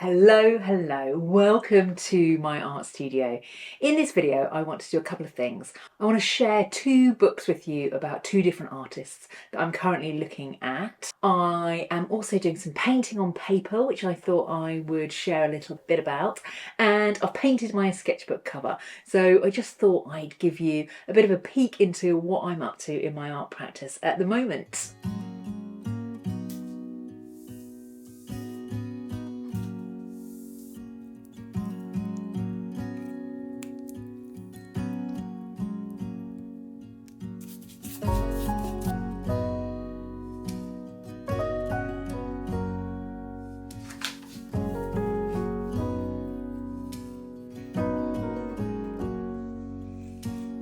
Hello, welcome to my art studio. In this video, I want to do a couple of things. I want to share two books with you about two different artists that I'm currently looking at. I am also doing some painting on paper, which I thought I would share a little bit about. And I've painted my sketchbook cover. So I just thought I'd give you a bit of a peek into what I'm up to in my art practice at the moment.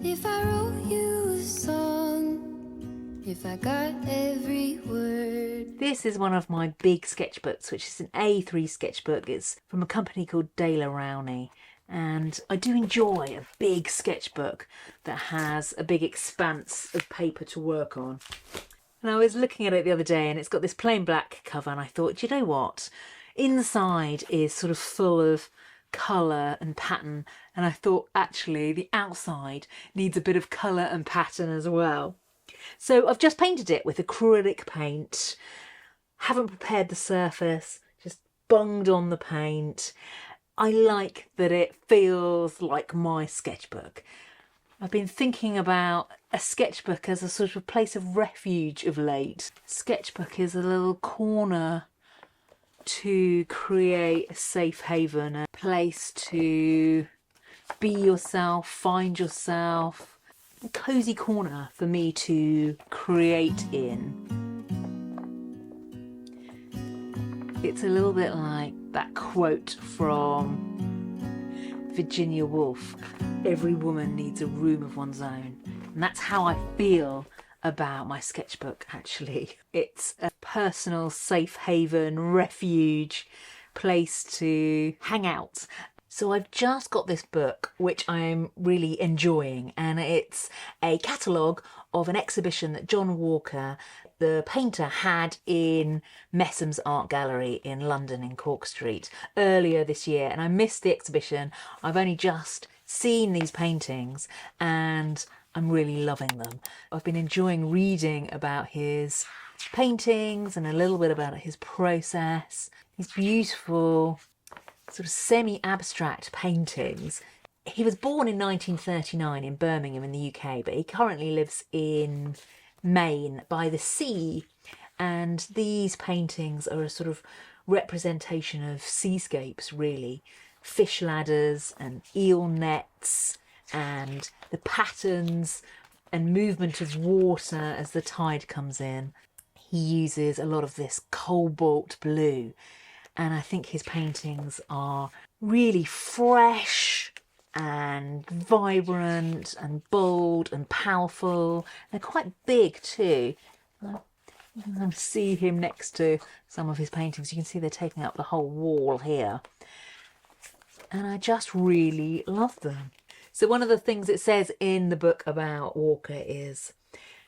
If I wrote you a song, if I got every word. This is one of my big sketchbooks, which is an A3 sketchbook. It's from a company called Dale Rowney. And I do enjoy a big sketchbook that has a big expanse of paper to work on. And I was looking at it the other day and it's got this plain black cover and I thought, you know what? Inside is sort of full of colour and pattern, and I thought actually the outside needs a bit of colour and pattern as well. So I've just painted it with acrylic paint, haven't prepared the surface, just bunged on the paint. I like that it feels like my sketchbook. I've been thinking about a sketchbook as a sort of place of refuge of late. Sketchbook is a little corner to create a safe haven, a place to be yourself, find yourself, a cosy corner for me to create in. It's a little bit like that quote from Virginia Woolf, every woman needs a room of one's own. And that's how I feel about my sketchbook, actually. It's a personal safe haven, refuge, place to hang out. So I've just got this book, which I'm really enjoying, and it's a catalogue of an exhibition that John Walker, the painter, had in Messums Art Gallery in London in Cork Street earlier this year, and I missed the exhibition. I've only just seen these paintings and I'm really loving them. I've been enjoying reading about his paintings and a little bit about his process. These beautiful sort of semi-abstract paintings. He was born in 1939 in Birmingham in the UK, but he currently lives in Maine by the sea. And these paintings are a sort of representation of seascapes, really. Fish ladders and eel nets and the patterns and movement of water as the tide comes in. He uses a lot of this cobalt blue, and I think his paintings are really fresh and vibrant and bold and powerful. They're quite big too. You can see him next to some of his paintings. You can see they're taking up the whole wall here. And I just really love them. So one of the things it says in the book about Walker is,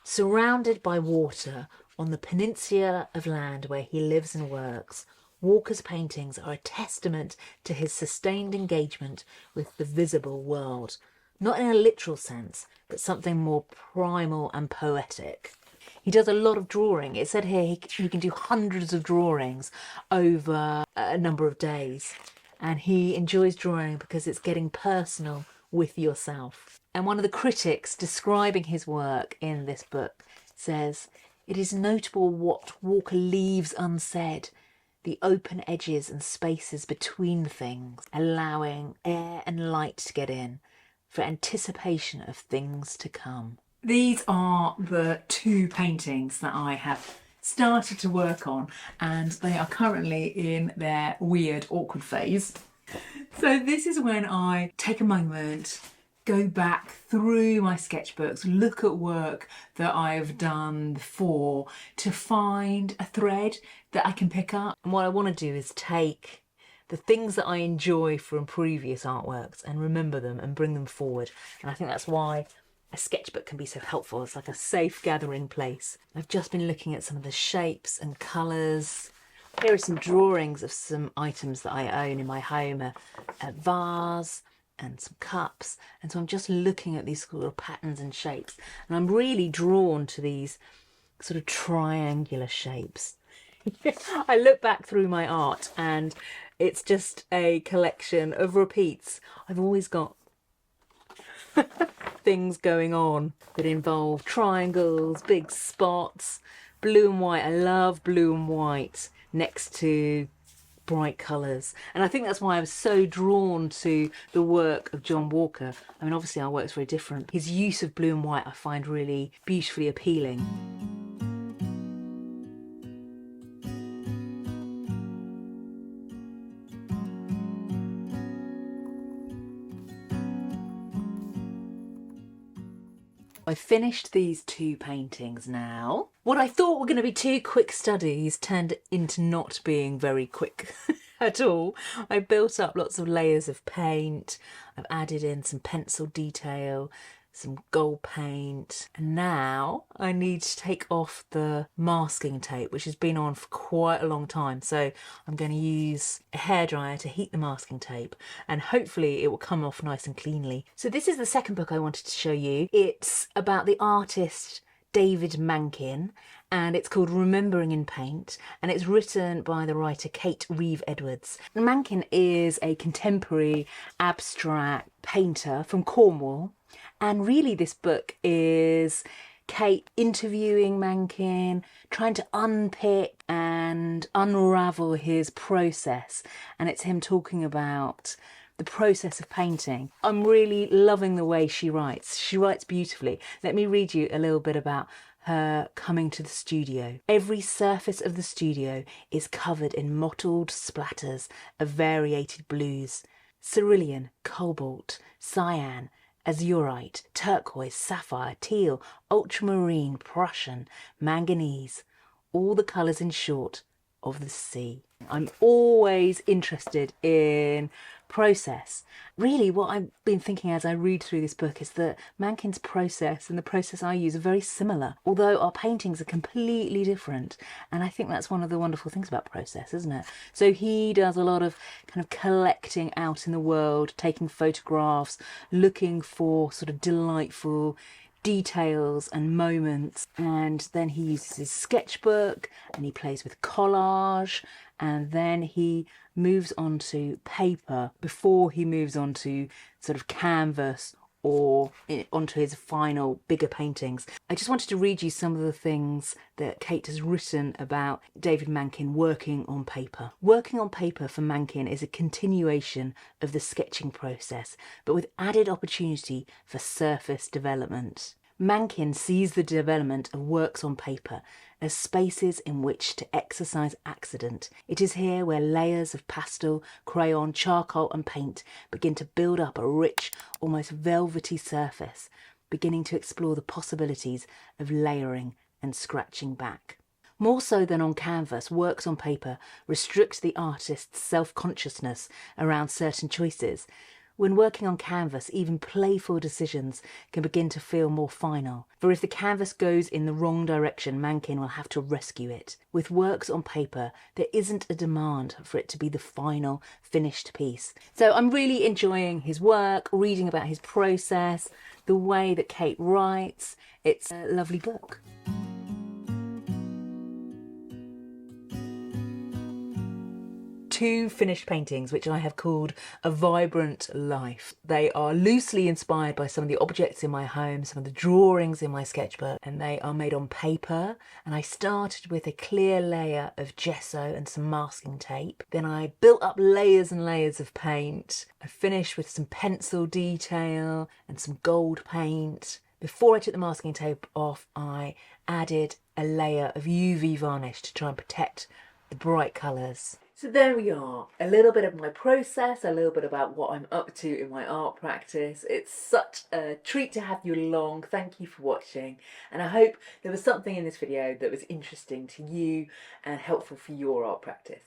surrounded by water on the peninsula of land where he lives and works, Walker's paintings are a testament to his sustained engagement with the visible world. Not in a literal sense, but something more primal and poetic. He does a lot of drawing. It said here he can do hundreds of drawings over a number of days. And he enjoys drawing because it's getting personal with yourself. And one of the critics describing his work in this book says, it is notable what Walker leaves unsaid, the open edges and spaces between things, allowing air and light to get in for anticipation of things to come. These are the two paintings that I have started to work on, and they are currently in their weird, awkward phase. So this is when I take a moment, go back through my sketchbooks, look at work that I've done before to find a thread that I can pick up. And what I want to do is take the things that I enjoy from previous artworks and remember them and bring them forward. And I think that's why a sketchbook can be so helpful. It's like a safe gathering place. I've just been looking at some of the shapes and colours Here are some drawings of some items that I own in my home, a vase and some cups. And so I'm just looking at these little patterns and shapes. And I'm really drawn to these sort of triangular shapes. I look back through my art and it's just a collection of repeats. I've always got things going on that involve triangles, big spots, blue and white. I love blue and white next to bright colours, and I think that's why I was so drawn to the work of John Walker. I mean, obviously our work's very different. His use of blue and white I find really beautifully appealing. I finished these two paintings now. What I thought were going to be two quick studies turned into not being very quick at all. I built up lots of layers of paint. I've added in some pencil detail, some gold paint, and now I need to take off the masking tape, which has been on for quite a long time. So I'm going to use a hairdryer to heat the masking tape, and hopefully it will come off nice and cleanly. So this is the second book I wanted to show you. It's about the artist David Mankin, and it's called Remembering in Paint, and it's written by the writer Kate Reeve Edwards. Mankin is a contemporary abstract painter from Cornwall, and really this book is Kate interviewing Mankin, trying to unpick and unravel his process, and it's him talking about the process of painting. I'm really loving the way she writes. She writes beautifully. Let me read you a little bit about her coming to the studio. Every surface of the studio is covered in mottled splatters of variated blues: cerulean, cobalt, cyan, azurite, turquoise, sapphire, teal, ultramarine, Prussian, manganese, all the colours, in short, of the sea. I'm always interested in process. Really, what I've been thinking as I read through this book is that Mankin's process and the process I use are very similar, although our paintings are completely different. And I think that's one of the wonderful things about process, isn't it? So he does a lot of kind of collecting out in the world, taking photographs, looking for sort of delightful details and moments, and then he uses his sketchbook and he plays with collage, and then he moves on to paper before he moves on to sort of canvas or onto his final bigger paintings. I just wanted to read you some of the things that Kate has written about David Mankin working on paper. Working on paper for Mankin is a continuation of the sketching process, but with added opportunity for surface development. Mankin sees the development of works on paper as spaces in which to exercise accident. It is here where layers of pastel, crayon, charcoal and paint begin to build up a rich, almost velvety surface, beginning to explore the possibilities of layering and scratching back. More so than on canvas, works on paper restrict the artist's self-consciousness around certain choices. When working on canvas, even playful decisions can begin to feel more final. For if the canvas goes in the wrong direction, Mankin will have to rescue it. With works on paper, there isn't a demand for it to be the final, finished piece. So I'm really enjoying his work, reading about his process, the way that Kate writes. It's a lovely book. Two finished paintings which I have called A Vibrant Life. They are loosely inspired by some of the objects in my home, some of the drawings in my sketchbook, and they are made on paper. And I started with a clear layer of gesso and some masking tape. Then I built up layers and layers of paint. I finished with some pencil detail and some gold paint. Before I took the masking tape off, I added a layer of UV varnish to try and protect the bright colours. So there we are, a little bit of my process, a little bit about what I'm up to in my art practice. It's such a treat to have you along. Thank you for watching, and I hope there was something in this video that was interesting to you and helpful for your art practice.